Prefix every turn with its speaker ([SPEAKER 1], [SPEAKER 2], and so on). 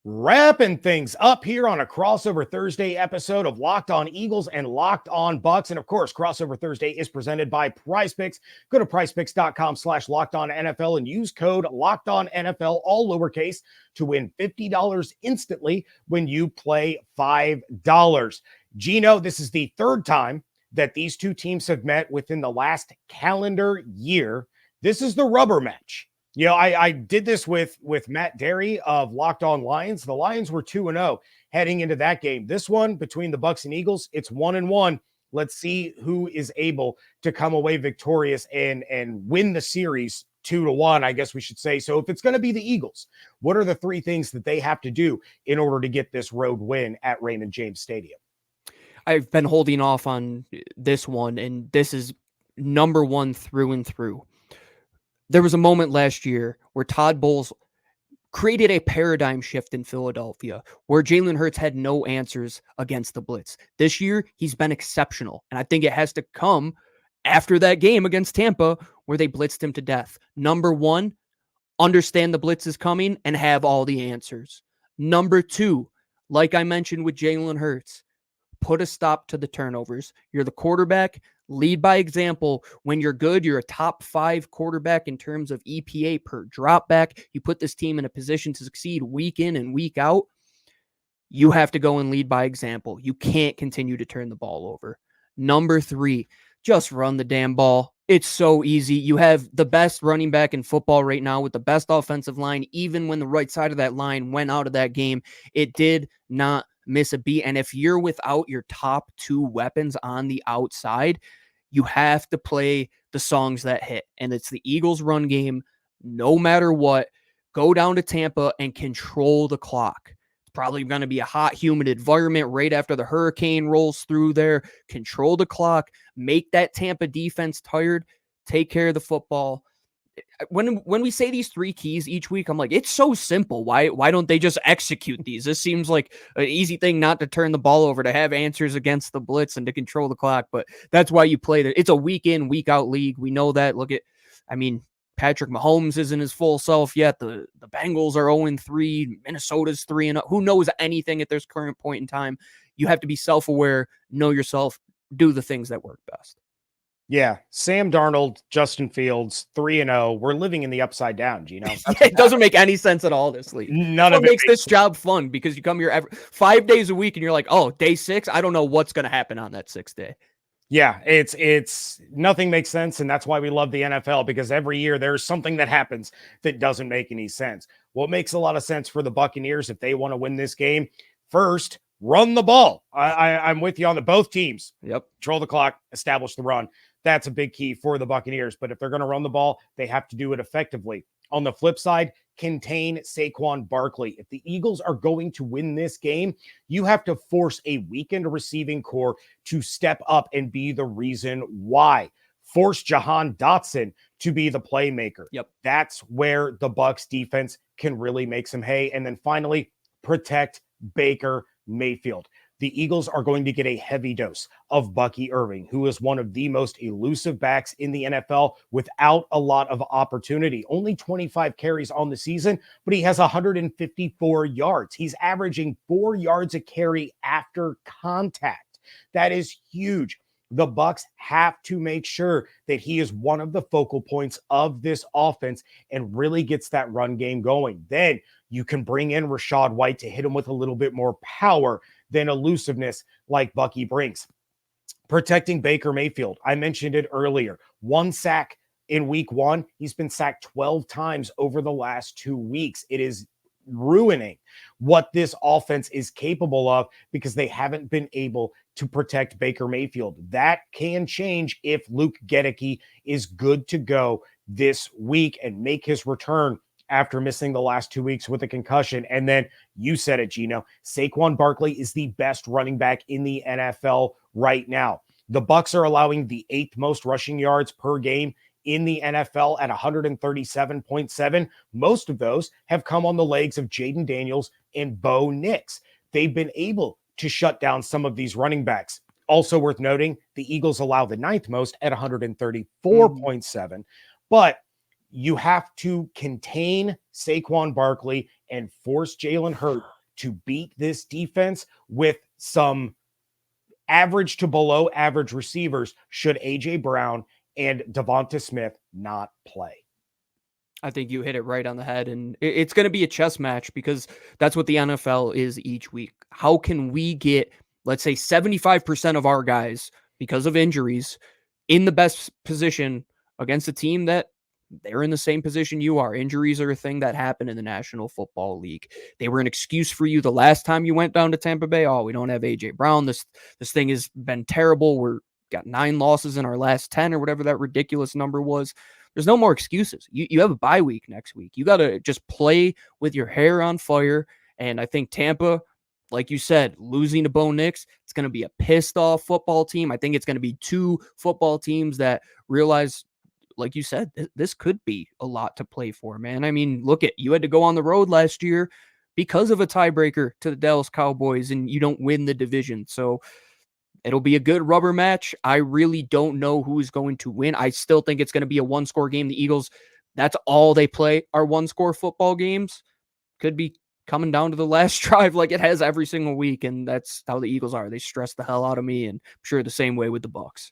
[SPEAKER 1] Wrapping things up here on a crossover Thursday episode of Locked On Eagles and Locked On Bucks. And of course, crossover Thursday is presented by PrizePicks. Go to prizepicks.com/LockedOnNFL and use code LockedOnNFL, all lowercase, to win $50 instantly when you play $5. Gino, this is the third time that these two teams have met within the last calendar year. This is the rubber match. You know, I did this with Matt Derry of Locked On Lions. The Lions were 2-0 heading into that game. This one between the Bucks and Eagles, it's 1-1. Let's see who is able to come away victorious and win the series 2-1, I guess we should say. So if it's going to be the Eagles, what are the three things that they have to do in order to get this road win at Raymond James Stadium?
[SPEAKER 2] I've been holding off on this one, and this is number one through and through. There was a moment last year where Todd Bowles created a paradigm shift in Philadelphia where Jalen Hurts had no answers against the blitz. This year, he's been exceptional, and I think it has to come after that game against Tampa where they blitzed him to death. Number one, understand the blitz is coming and have all the answers. Number two, like I mentioned with Jalen Hurts, put a stop to the turnovers. You're the quarterback. Lead by example. When you're good, you're a top 5 quarterback in terms of EPA per drop back. You put this team in a position to succeed week in and week out. You have to go and lead by example. You can't continue to turn the ball over. Number 3, just run the damn ball. It's so easy. You have the best running back in football right now with the best offensive line. Even when the right side of that line went out of that game, it did not miss a beat. And if you're without your top 2 weapons on the outside, you have to play the songs that hit. And it's the Eagles' run game, no matter what. Go down to Tampa and control the clock. It's probably going to be a hot, humid environment right after the hurricane rolls through there. Control the clock. Make that Tampa defense tired. Take care of the football. When we say these 3 keys each week, I'm like, it's so simple. Why don't they just execute these? This seems like an easy thing not to turn the ball over, to have answers against the blitz and to control the clock. But that's why you play it. It's a week in, week out league. We know that. Patrick Mahomes isn't his full self yet. The Bengals are 0-3. Minnesota's 3-0. Who knows anything at this current point in time? You have to be self-aware, know yourself, do the things that work best.
[SPEAKER 1] Yeah, Sam Darnold, Justin Fields, 3-0. We're living in the upside down, Gino.
[SPEAKER 2] It doesn't make any sense at all, this league.
[SPEAKER 1] None of it
[SPEAKER 2] makes this job fun, because you come here 5 days a week and you're like, oh, day 6, I don't know what's going to happen on that 6th day.
[SPEAKER 1] Yeah, it's nothing makes sense, and that's why we love the NFL, because every year there's something that happens that doesn't make any sense. What makes a lot of sense for the Buccaneers if they want to win this game? First, run the ball. I'm with you on both teams.
[SPEAKER 2] Yep.
[SPEAKER 1] Control the clock, establish the run. That's a big key for the Buccaneers. But if they're going to run the ball, they have to do it effectively. On the flip side, contain Saquon Barkley. If the Eagles are going to win this game, you have to force a weakened receiving core to step up and be the reason why. Force Jahan Dotson to be the playmaker.
[SPEAKER 2] Yep.
[SPEAKER 1] That's where the Bucs defense can really make some hay. And then finally, protect Baker Mayfield. The Eagles are going to get a heavy dose of Bucky Irving, who is one of the most elusive backs in the NFL without a lot of opportunity. Only 25 carries on the season, but he has 154 yards. He's averaging 4 yards a carry after contact. That is huge. The Bucs have to make sure that he is one of the focal points of this offense and really gets that run game going. Then you can bring in Rachaad White to hit him with a little bit more power than elusiveness like Bucky brings. Protecting Baker Mayfield. I mentioned it earlier. 1 sack in week 1. He's been sacked 12 times over the last 2 weeks. It is ruining what this offense is capable of because they haven't been able to protect Baker Mayfield. That can change if Luke Gedeke is good to go this week and make his return after missing the last 2 weeks with a concussion. And then you said it, Gino, Saquon Barkley is the best running back in the NFL right now. The Bucs are allowing the 8th most rushing yards per game in the NFL at 137.7. Most of those have come on the legs of Jaden Daniels and Bo Nix. They've been able to shut down some of these running backs. Also worth noting, the Eagles allow the 9th most at 134.7. But You have to contain Saquon Barkley and force Jalen Hurts to beat this defense with some average to below average receivers should A.J. Brown and Devonta Smith not play.
[SPEAKER 2] I think you hit it right on the head, and it's going to be a chess match because that's what the NFL is each week. How can we get, let's say, 75% of our guys, because of injuries, in the best position against a team that they're in the same position you are? Injuries are a thing that happen in the National Football League. They were an excuse for you the last time you went down to Tampa Bay. Oh, we don't have A.J. Brown. This thing has been terrible. We're got 9 losses in our last 10 or whatever that ridiculous number was. There's no more excuses. You have a bye week next week. You got to just play with your hair on fire. And I think Tampa, like you said, losing to Bo Nix, it's going to be a pissed off football team. I think it's going to be 2 football teams that realize, like you said, this could be a lot to play for, man. I mean, look at, you had to go on the road last year because of a tiebreaker to the Dallas Cowboys, and you don't win the division. So it'll be a good rubber match. I really don't know who's going to win. I still think it's going to be a 1-score game. The Eagles, that's all they play are 1-score football games. Could be coming down to the last drive like it has every single week, and that's how the Eagles are. They stress the hell out of me, and I'm sure the same way with the Bucs.